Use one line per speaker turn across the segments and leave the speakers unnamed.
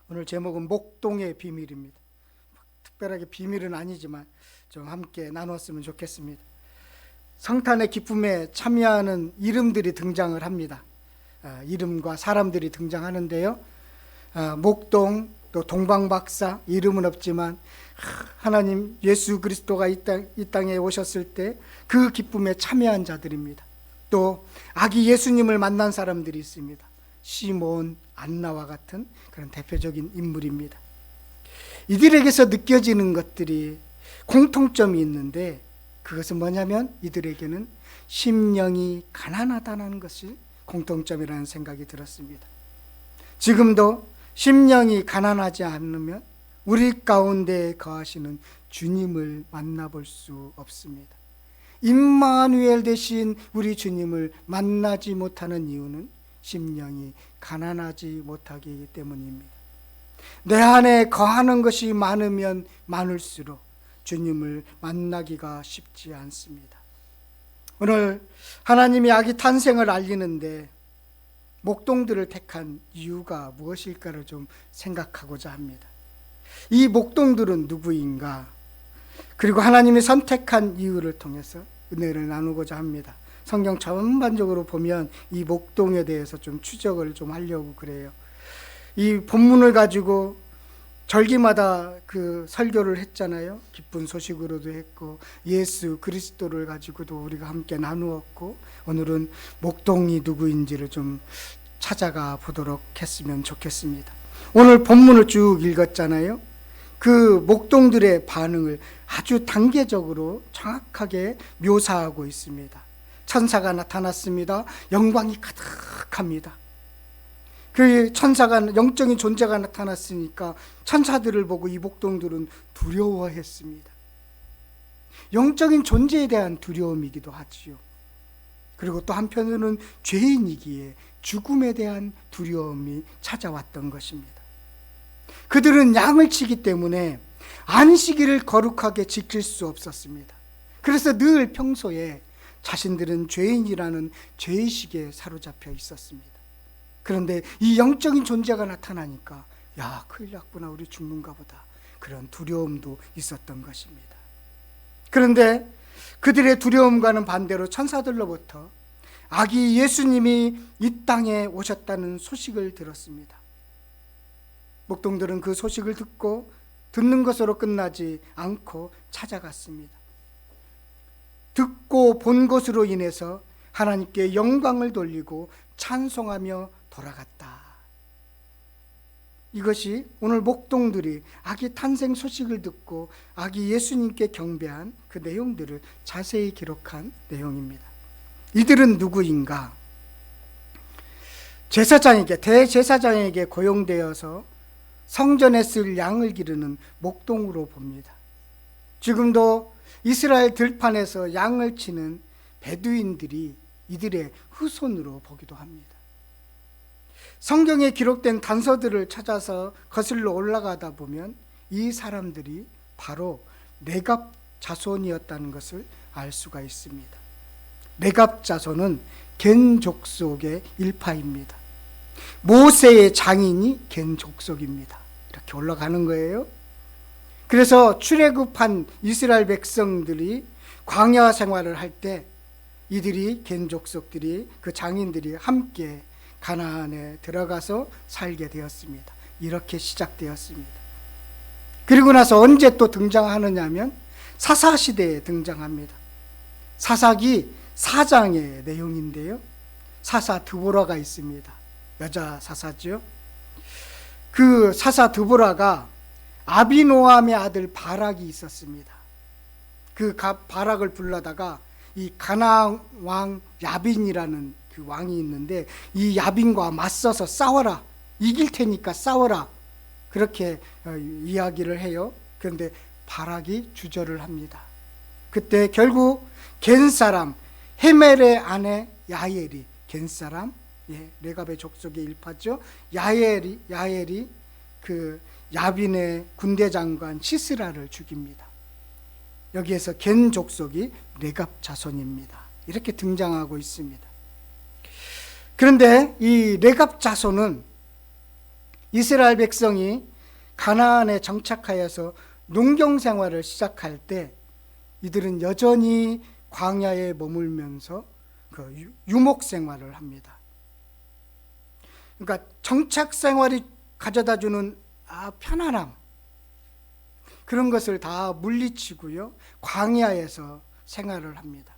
오늘 제목은 목동의 비밀입니다. 특별하게 비밀은 아니지만 좀 함께 나눴으면 좋겠습니다. 성탄의 기쁨에 참여하는 이름들이 등장을 합니다. 이름과 사람들이 등장하는데요. 목동, 또 동방박사, 이름은 없지만 하나님 예수 그리스도가 이 땅에 오셨을 때 그 기쁨에 참여한 자들입니다. 또 아기 예수님을 만난 사람들이 있습니다. 시몬, 안나와 같은 그런 대표적인 인물입니다. 이들에게서 느껴지는 것들이 공통점이 있는데, 그것은 뭐냐면 이들에게는 심령이 가난하다는 것이 공통점이라는 생각이 들었습니다. 지금도 심령이 가난하지 않으면 우리 가운데 거하시는 주님을 만나볼 수 없습니다. 임마누엘 되신 우리 주님을 만나지 못하는 이유는 심령이 가난하지 못하기 때문입니다. 내 안에 거하는 것이 많으면 많을수록 주님을 만나기가 쉽지 않습니다. 오늘 하나님이 아기 탄생을 알리는데 목동들을 택한 이유가 무엇일까를 좀 생각하고자 합니다. 이 목동들은 누구인가? 그리고 하나님이 선택한 이유를 통해서 은혜를 나누고자 합니다. 성경 전반적으로 보면 이 목동에 대해서 좀 추적을 좀 하려고 그래요. 이 본문을 가지고 절기마다 그 설교를 했잖아요. 기쁜 소식으로도 했고 예수 그리스도를 가지고도 우리가 함께 나누었고, 오늘은 목동이 누구인지를 좀 찾아가 보도록 했으면 좋겠습니다. 오늘 본문을 쭉 읽었잖아요. 그 목동들의 반응을 아주 단계적으로 정확하게 묘사하고 있습니다. 천사가 나타났습니다. 영광이 가득합니다. 그 천사가, 영적인 존재가 나타났으니까 천사들을 보고 이 목동들은 두려워했습니다. 영적인 존재에 대한 두려움이기도 하지요. 그리고 또 한편으로는 죄인이기에 죽음에 대한 두려움이 찾아왔던 것입니다. 그들은 양을 치기 때문에 안식일을 거룩하게 지킬 수 없었습니다. 그래서 늘 평소에 자신들은 죄인이라는 죄의식에 사로잡혀 있었습니다. 그런데 이 영적인 존재가 나타나니까 야, 큰일 났구나, 우리 죽는가 보다, 그런 두려움도 있었던 것입니다. 그런데 그들의 두려움과는 반대로 천사들로부터 아기 예수님이 이 땅에 오셨다는 소식을 들었습니다. 목동들은 그 소식을 듣는 것으로 끝나지 않고 찾아갔습니다. 듣고 본 것으로 인해서 하나님께 영광을 돌리고 찬송하며 돌아갔다. 이것이 오늘 목동들이 아기 탄생 소식을 듣고 아기 예수님께 경배한 그 내용들을 자세히 기록한 내용입니다. 이들은 누구인가? 대제사장에게 고용되어서 성전에 쓸 양을 기르는 목동으로 봅니다. 지금도 이스라엘 들판에서 양을 치는 베두인들이 이들의 후손으로 보기도 합니다. 성경에 기록된 단서들을 찾아서 거슬러 올라가다 보면 이 사람들이 바로 레갑 자손이었다는 것을 알 수가 있습니다. 레갑 자손은 겐 족속의 일파입니다. 모세의 장인이 겐 족속입니다. 이렇게 올라가는 거예요. 그래서 출애굽한 이스라엘 백성들이 광야 생활을 할 때 이들이 겐 족속들이, 그 장인들이 함께 가나안에 들어가서 살게 되었습니다. 이렇게 시작되었습니다. 그리고 나서 언제 또 등장하느냐면 사사시대에 등장합니다. 사사기 4장의 내용인데요. 사사 드보라가 있습니다. 여자 사사죠. 그 사사 드보라가 아비노함의 아들 바락이 있었습니다. 그 바락을 불러다가 이 가나안 왕 야빈이라는 그 왕이 있는데, 이 야빈과 맞서서 싸워라, 이길 테니까 싸워라, 그렇게 이야기를 해요. 그런데 바락이 주저를 합니다. 그때 결국 겐 사람 헤멜의 아내 야엘이, 겐 사람, 레갑의 족속의 일파죠. 야엘이 그 야빈의 군대 장관 시스라를 죽입니다. 여기에서 겐 족속이 레갑 자손입니다. 이렇게 등장하고 있습니다. 그런데 이 레갑 자손은 이스라엘 백성이 가나안에 정착하여서 농경 생활을 시작할 때 이들은 여전히 광야에 머물면서 그 유목 생활을 합니다. 그러니까 정착 생활이 가져다 주는 편안함, 그런 것을 다 물리치고요, 광야에서 생활을 합니다.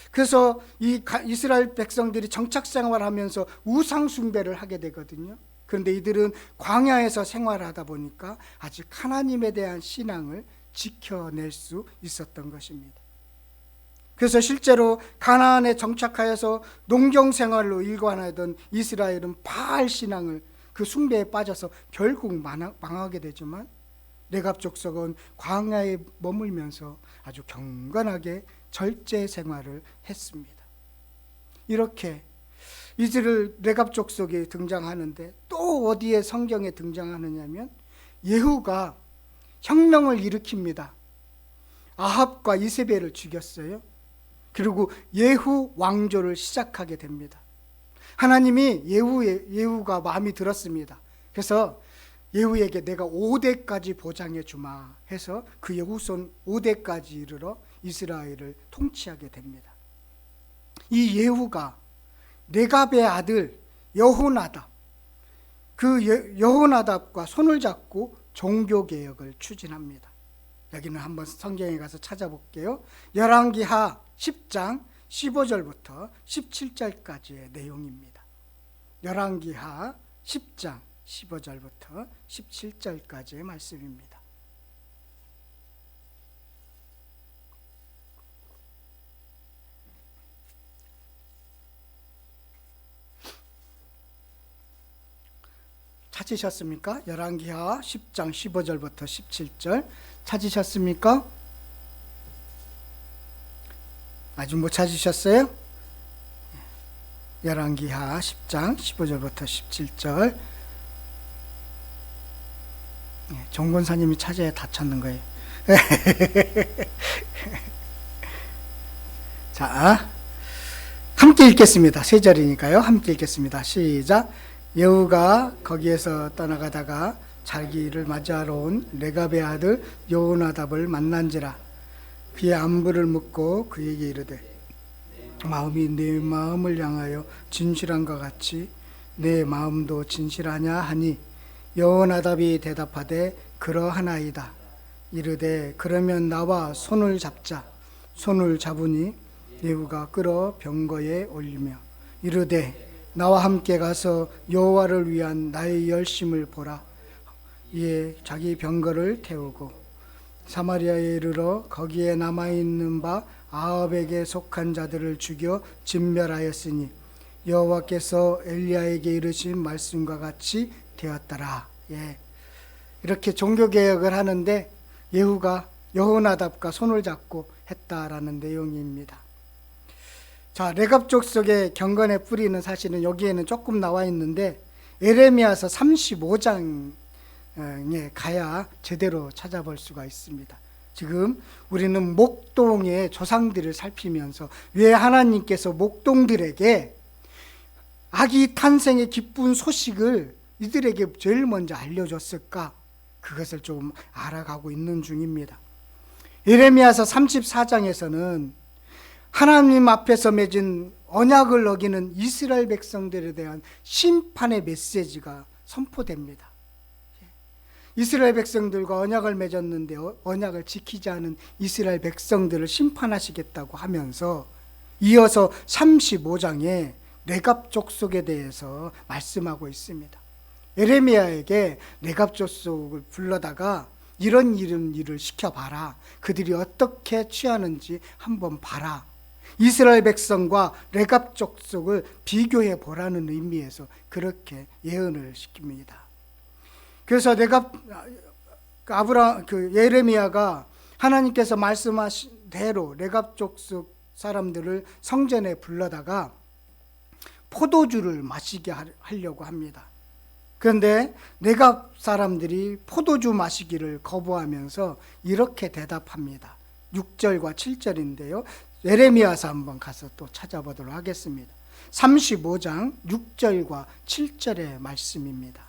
그래서 이 이스라엘 백성들이 정착 생활하면서 우상 숭배를 하게 되거든요. 그런데 이들은 광야에서 생활하다 보니까 아직 하나님에 대한 신앙을 지켜낼 수 있었던 것입니다. 그래서 실제로 가나안에 정착하여서 농경 생활로 일관하던 이스라엘은 바알 신앙을, 그 숭배에 빠져서 결국 망하게 되지만 레갑 족속은 광야에 머물면서 아주 경건하게 절제 생활을 했습니다. 이렇게 이스라엘 레갑 족속이 등장하는데 또 어디에 성경에 등장하느냐면 예후가 혁명을 일으킵니다. 아합과 이세벨을 죽였어요. 그리고 예후 왕조를 시작하게 됩니다. 하나님이 예후가 마음이 들었습니다. 그래서 예후에게 내가 5대까지 보장해 주마 해서 그 예후손 5대까지 이르러 이스라엘을 통치하게 됩니다. 이 예후가 레갑의 아들 여호나답, 그 여호나답과 손을 잡고 종교개혁을 추진합니다. 여기는 한번 성경에 가서 찾아볼게요. 열왕기하 10장 15절부터 17절까지의 내용입니다. 열왕기하 10장 15절부터 17절까지의 말씀입니다. 찾으셨습니까? 열왕기하 10장 15절부터 17절 찾으셨습니까? 아직 못 찾으셨어요? 열왕기하 10장 15절부터 17절. 정권사님이 찾아야 다 찾는 거예요. 자, 함께 읽겠습니다. 세 절이니까요. 함께 읽겠습니다. 시작. 예후가 거기에서 떠나가다가 자기를 맞이하러 온 레갑의 아들 여호나답을 만난지라. 그의 안부를 묻고 그에게 이르되 마음이 내 마음을 향하여 진실한가 같이 내 마음도 진실하냐 하니 여호나답이 대답하되 그러하나이다. 이르되 그러면 나와 손을 잡자. 손을 잡으니 예후가 끌어 병거에 올리며 이르되 나와 함께 가서 여호와를 위한 나의 열심을 보라. 이에 자기 병거를 태우고 사마리아에 이르러 거기에 남아있는 바 아합에게 속한 자들을 죽여 진멸하였으니 여호와께서 엘리야에게 이르신 말씀과 같이 되었더라. 이렇게 종교개혁을 하는데 예후가 여호나답과 손을 잡고 했다라는 내용입니다. 자, 레갑 족속의 경건의 뿌리는 사실은 여기에는 조금 나와 있는데 에레미야서 35장에 가야 제대로 찾아볼 수가 있습니다. 지금 우리는 목동의 조상들을 살피면서 왜 하나님께서 목동들에게 아기 탄생의 기쁜 소식을 이들에게 제일 먼저 알려줬을까? 그것을 좀 알아가고 있는 중입니다. 에레미야서 34장에서는 하나님 앞에서 맺은 언약을 어기는 이스라엘 백성들에 대한 심판의 메시지가 선포됩니다. 이스라엘 백성들과 언약을 맺었는데 언약을 지키지 않은 이스라엘 백성들을 심판하시겠다고 하면서 이어서 35장에 레갑 족속에 대해서 말씀하고 있습니다. 에레미야에게 레갑 족속을 불러다가 이런 일을 시켜봐라. 그들이 어떻게 취하는지 한번 봐라. 이스라엘 백성과 레갑 족속을 비교해 보라는 의미에서 그렇게 예언을 시킵니다. 그래서 예레미야가 하나님께서 말씀하신 대로 레갑 족속 사람들을 성전에 불러다가 포도주를 마시게 하려고 합니다. 그런데 레갑 사람들이 포도주 마시기를 거부하면서 이렇게 대답합니다. 6절과 7절인데요. 예레미야서 한번 가서 또 찾아보도록 하겠습니다. 35장 6절과 7절의 말씀입니다.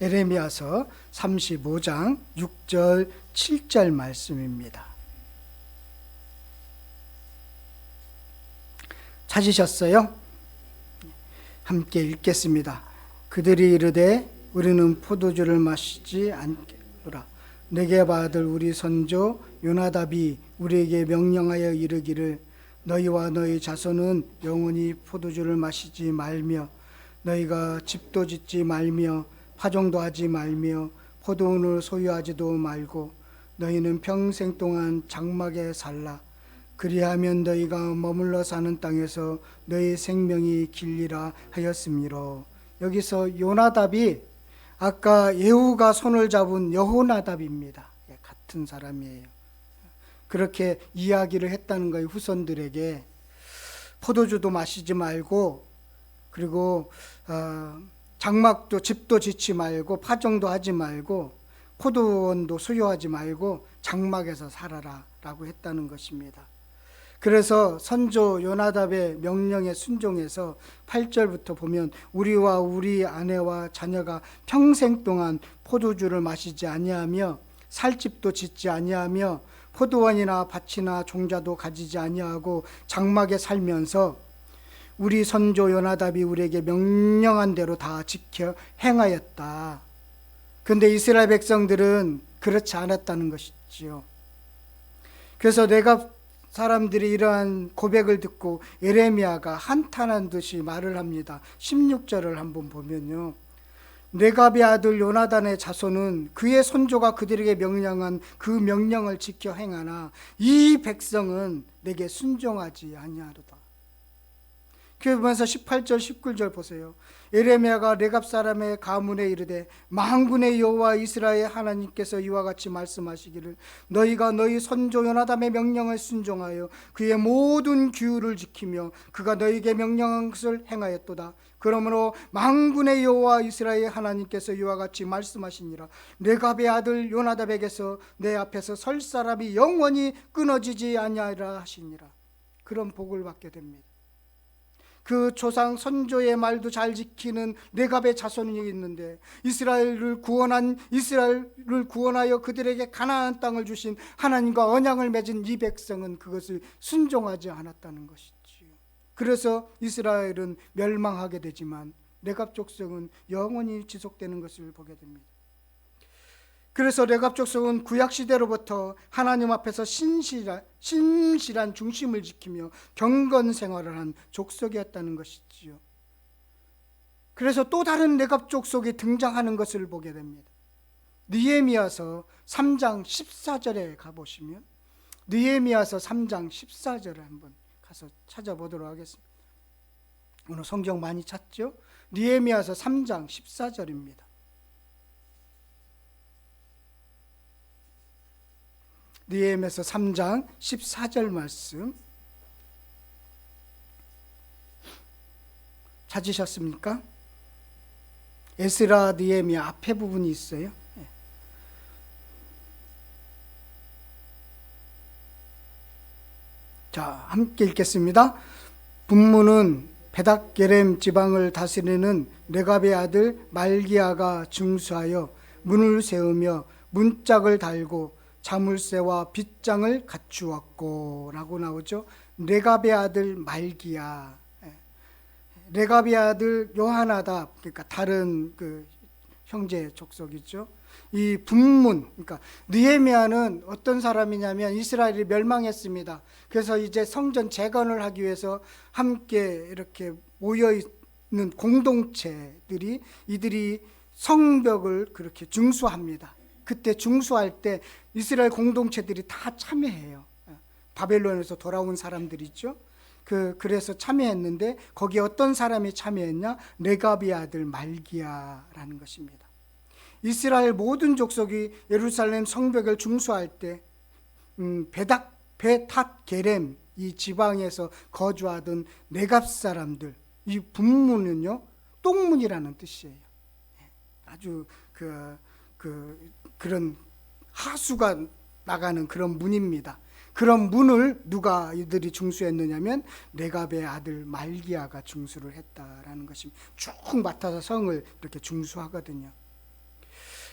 에레미야서 35장 6절 7절 말씀입니다. 찾으셨어요? 함께 읽겠습니다. 그들이 이르되 우리는 포도주를 마시지 않겠노라. 네겝 아들 우리 선조 요나답이 우리에게 명령하여 이르기를 너희와 너희 자손은 영원히 포도주를 마시지 말며 너희가 집도 짓지 말며 파종도 하지 말며 포도원을 소유하지도 말고 너희는 평생 동안 장막에 살라. 그리하면 너희가 머물러 사는 땅에서 너희 생명이 길리라 하였음이로. 여기서 요나답이 아까 예후가 손을 잡은 여호나답입니다. 같은 사람이에요. 그렇게 이야기를 했다는 거예요. 후손들에게 포도주도 마시지 말고, 그리고 장막도 집도 짓지 말고 파종도 하지 말고 포도원도 소유하지 말고 장막에서 살아라 라고 했다는 것입니다. 그래서 선조 요나답의 명령에 순종해서 8절부터 보면 우리와 우리 아내와 자녀가 평생 동안 포도주를 마시지 아니하며 살집도 짓지 아니하며 포도원이나 밭이나 종자도 가지지 아니하고 장막에 살면서 우리 선조 요나답이 우리에게 명령한 대로 다 지켜 행하였다. 그런데 이스라엘 백성들은 그렇지 않았다는 것이지요. 그래서 내가 사람들이 이러한 고백을 듣고 에레미야가 한탄한 듯이 말을 합니다. 16절을 한번 보면요. 네갑의 아들 요나단의 자손은 그의 손조가 그들에게 명령한 그 명령을 지켜 행하나 이 백성은 내게 순종하지 아니하리다. 그러면서 18절 19절 보세요. 에레미야가 네갑 사람의 가문에 이르되 만군의 여호와 이스라엘 하나님께서 이와 같이 말씀하시기를 너희가 너희 선조 요나단의 명령을 순종하여 그의 모든 규율을 지키며 그가 너희에게 명령한 것을 행하였도다. 그러므로 만군의 여호와 이스라엘 하나님께서 이와 같이 말씀하시니라. 네갑의 아들 요나답에게서 내 앞에서 설 사람이 영원히 끊어지지 아니하리라 하시니라. 그런 복을 받게 됩니다. 그 조상 선조의 말도 잘 지키는 네갑의 자손이 있는데 이스라엘을 구원하여 그들에게 가나안 땅을 주신 하나님과 언약을 맺은 이 백성은 그것을 순종하지 않았다는 것이지요. 그래서 이스라엘은 멸망하게 되지만 네갑 족속은 영원히 지속되는 것을 보게 됩니다. 그래서 네갑 족속은 구약 시대로부터 하나님 앞에서 신실한 중심을 지키며 경건 생활을 한 족속이었다는 것이지요. 그래서 또 다른 네갑 족속이 등장하는 것을 보게 됩니다. 느헤미야서 3장 14절에 가보시면 느헤미야서 3장 14절을 한번 가서 찾아보도록 하겠습니다. 오늘 성경 많이 찾죠? 느헤미야서 3장 14절입니다. 느헤미야서 3장 14절 말씀 찾으셨습니까? 에스라 느헤미야 앞에 부분이 있어요. 자, 함께 읽겠습니다. 분문은 베닥게렘 지방을 다스리는 네갑의 아들 말기야가 중수하여 문을 세우며 문짝을 달고 자물쇠와 빗장을 갖추었고 라고 나오죠. 네갑의 아들 말기야, 네갑의 아들 요하나답, 그러니까 다른 그 형제 족속이죠. 이 분문, 그러니까 느헤미야는 어떤 사람이냐면 이스라엘이 멸망했습니다. 그래서 이제 성전 재건을 하기 위해서 함께 이렇게 모여 있는 공동체들이 이들이 성벽을 그렇게 중수합니다. 그때 중수할 때 이스라엘 공동체들이 다 참여해요. 바벨론에서 돌아온 사람들이죠. 그래서 참여했는데 거기에 어떤 사람이 참여했냐? 네갑의 아들 말기야라는 것입니다. 이스라엘 모든 족속이 예루살렘 성벽을 중수할 때 베탓게렘 이 지방에서 거주하던 네갑 사람들, 이 분문은요 똥문이라는 뜻이에요. 아주 그런 하수가 나가는 그런 문입니다. 그런 문을 누가 이들이 중수했느냐면 네갑의 아들 말기야가 중수를 했다라는 것입니다. 쭉 맡아서 성을 이렇게 중수하거든요.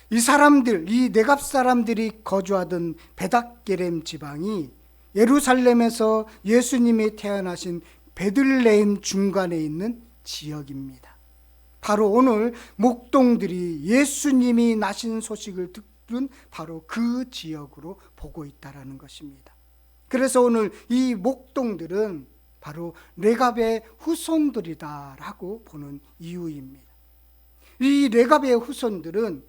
이 사람들, 이 네갑 사람들이 거주하던 베닥게렘 지방이 예루살렘에서 예수님이 태어나신 베들레헴 중간에 있는 지역입니다. 바로 오늘 목동들이 예수님이 나신 소식을 듣는 바로 그 지역으로 보고 있다라는 것입니다. 그래서 오늘 이 목동들은 바로 레갑의 후손들이다라고 보는 이유입니다. 이 레갑의 후손들은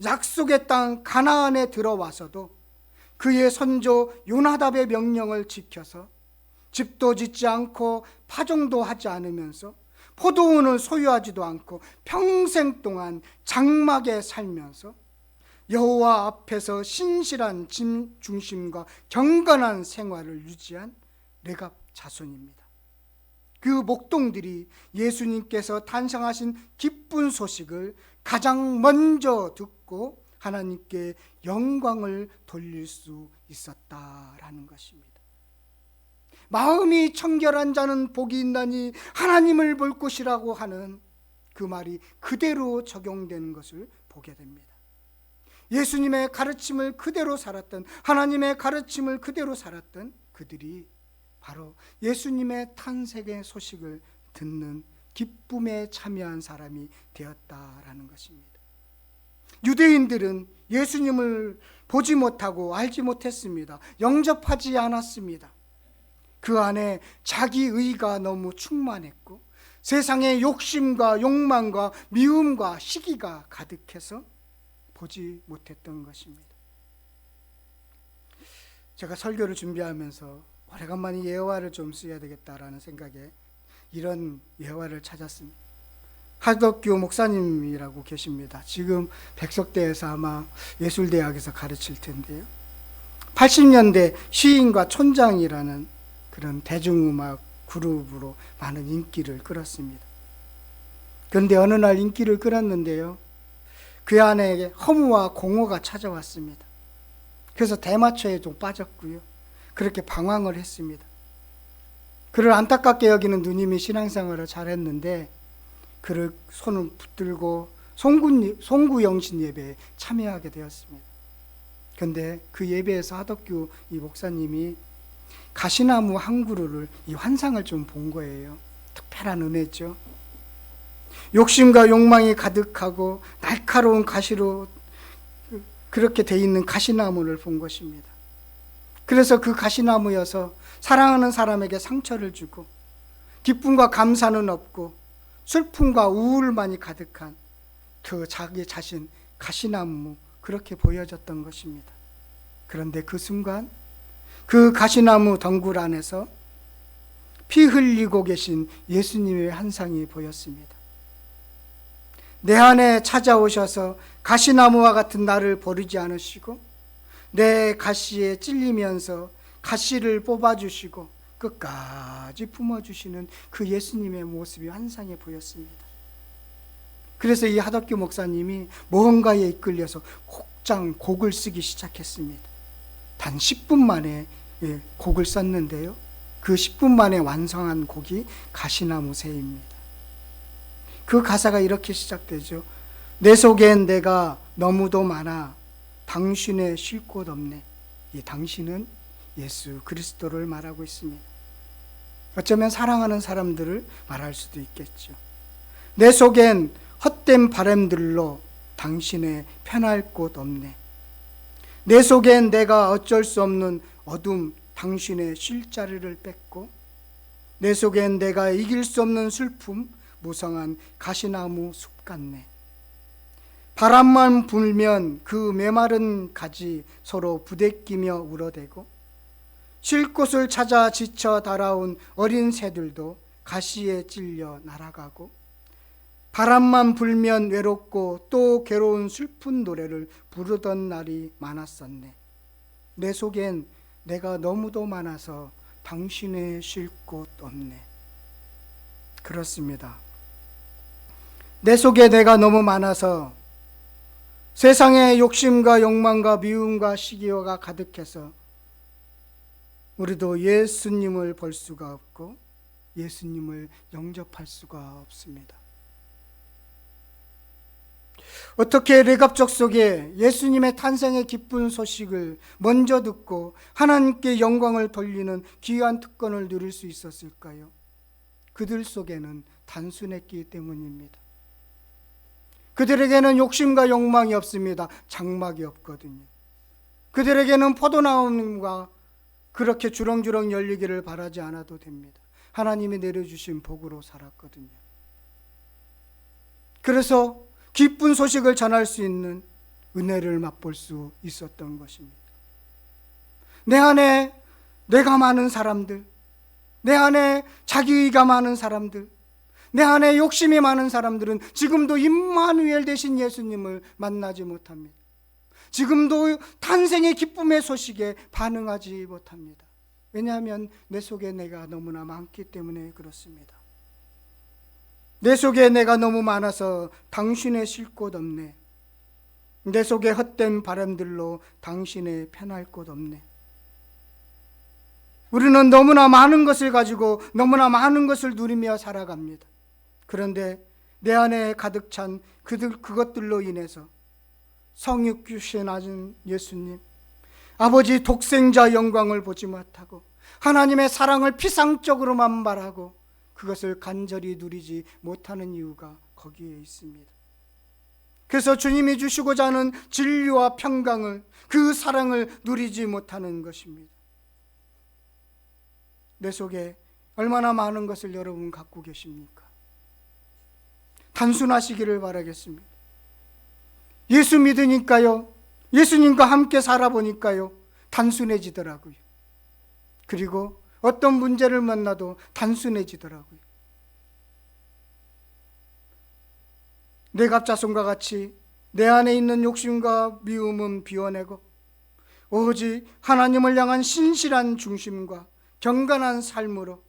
약속의 땅 가나안에 들어와서도 그의 선조 요나답의 명령을 지켜서 집도 짓지 않고 파종도 하지 않으면서 포도원을 소유하지도 않고 평생 동안 장막에 살면서 여호와 앞에서 신실한 짐 중심과 경건한 생활을 유지한 레갑 자손입니다. 그 목동들이 예수님께서 탄생하신 기쁜 소식을 가장 먼저 듣고 하나님께 영광을 돌릴 수 있었다라는 것입니다. 마음이 청결한 자는 복이 있나니 하나님을 볼 것이라고 하는 그 말이 그대로 적용되는 것을 보게 됩니다. 예수님의 가르침을 그대로 살았던, 하나님의 가르침을 그대로 살았던 그들이 바로 예수님의 탄생의 소식을 듣는 기쁨에 참여한 사람이 되었다라는 것입니다. 유대인들은 예수님을 보지 못하고 알지 못했습니다. 영접하지 않았습니다. 그 안에 자기 의가 너무 충만했고 세상의 욕심과 욕망과 미움과 시기가 가득해서 보지 못했던 것입니다. 제가 설교를 준비하면서 오래간만에 예화를 좀 써야 되겠다라는 생각에 이런 예화를 찾았습니다. 하덕규 목사님이라고 계십니다. 지금 백석대에서 아마 예술대학에서 가르칠 텐데요. 80년대 시인과 촌장이라는 그런 대중음악 그룹으로 많은 인기를 끌었습니다. 그런데 어느 날 인기를 끌었는데요, 그 안에 허무와 공허가 찾아왔습니다. 그래서 대마초에 좀 빠졌고요, 그렇게 방황을 했습니다. 그를 안타깝게 여기는 누님이 신앙생활을 잘했는데 그를 손을 붙들고 송구영신 예배에 참여하게 되었습니다. 그런데 그 예배에서 하덕규 이 목사님이 가시나무 한 그루를, 이 환상을 좀 본 거예요. 특별한 은혜죠. 욕심과 욕망이 가득하고 날카로운 가시로 그렇게 돼 있는 가시나무를 본 것입니다. 그래서 그 가시나무여서 사랑하는 사람에게 상처를 주고 기쁨과 감사는 없고 슬픔과 우울만이 가득한 그 자기 자신 가시나무, 그렇게 보여졌던 것입니다. 그런데 그 순간 그 가시나무 덩굴 안에서 피 흘리고 계신 예수님의 환상이 보였습니다. 내 안에 찾아오셔서 가시나무와 같은 나를 버리지 않으시고 내 가시에 찔리면서 가시를 뽑아주시고 끝까지 품어주시는 그 예수님의 모습이 환상에 보였습니다. 그래서 이 하덕규 목사님이 무언가에 이끌려서 곡을 쓰기 시작했습니다. 단 10분 만에 곡을 썼는데요, 그 10분 만에 완성한 곡이 가시나무 새입니다. 그 가사가 이렇게 시작되죠. 내 속엔 내가 너무도 많아 당신의 쉴 곳 없네. 이 당신은 예수 그리스도를 말하고 있습니다. 어쩌면 사랑하는 사람들을 말할 수도 있겠죠. 내 속엔 헛된 바람들로 당신의 편할 곳 없네. 내 속엔 내가 어쩔 수 없는 어둠 당신의 쉴 자리를 뺏고, 내 속엔 내가 이길 수 없는 슬픔 무성한 가시나무 숲 같네. 바람만 불면 그 메마른 가지 서로 부대끼며 울어대고, 쉴 곳을 찾아 지쳐 달아온 어린 새들도 가시에 찔려 날아가고, 바람만 불면 외롭고 또 괴로운 슬픈 노래를 부르던 날이 많았었네. 내 속엔 내가 너무도 많아서 당신의 쉴 곳 없네. 그렇습니다. 내 속에 내가 너무 많아서 세상의 욕심과 욕망과 미움과 시기가 가득해서 우리도 예수님을 볼 수가 없고 예수님을 영접할 수가 없습니다. 어떻게 레갑족 속에 예수님의 탄생의 기쁜 소식을 먼저 듣고 하나님께 영광을 돌리는 귀한 특권을 누릴 수 있었을까요? 그들 속에는 단순했기 때문입니다. 그들에게는 욕심과 욕망이 없습니다. 장막이 없거든요. 그들에게는 포도나무가 그렇게 주렁주렁 열리기를 바라지 않아도 됩니다. 하나님이 내려주신 복으로 살았거든요. 그래서 기쁜 소식을 전할 수 있는 은혜를 맛볼 수 있었던 것입니다. 내 안에 내가 많은 사람들, 내 안에 자기의가 많은 사람들, 내 안에 욕심이 많은 사람들은 지금도 임마누엘 되신 예수님을 만나지 못합니다. 지금도 탄생의 기쁨의 소식에 반응하지 못합니다. 왜냐하면 내 속에 내가 너무나 많기 때문에 그렇습니다. 내 속에 내가 너무 많아서 당신의 쉴 곳 없네. 내 속에 헛된 바람들로 당신의 편할 곳 없네. 우리는 너무나 많은 것을 가지고 너무나 많은 것을 누리며 살아갑니다. 그런데 내 안에 가득 찬 그것들로 인해서 성육신하신 예수님, 아버지 독생자 영광을 보지 못하고 하나님의 사랑을 피상적으로만 말하고 그것을 간절히 누리지 못하는 이유가 거기에 있습니다. 그래서 주님이 주시고자 하는 진리와 평강을, 그 사랑을 누리지 못하는 것입니다. 내 속에 얼마나 많은 것을 여러분 갖고 계십니까? 단순하시기를 바라겠습니다. 예수 믿으니까요, 예수님과 함께 살아보니까요, 단순해지더라고요. 그리고 어떤 문제를 만나도 단순해지더라고요. 내갑자손과 같이 내 안에 있는 욕심과 미움은 비워내고 오직 하나님을 향한 신실한 중심과 경건한 삶으로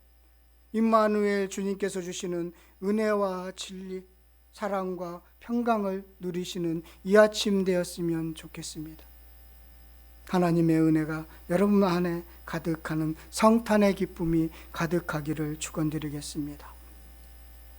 임마누엘 주님께서 주시는 은혜와 진리, 사랑과 평강을 누리시는 이 아침 되었으면 좋겠습니다. 하나님의 은혜가 여러분 안에 가득하는 성탄의 기쁨이 가득하기를 축원드리겠습니다.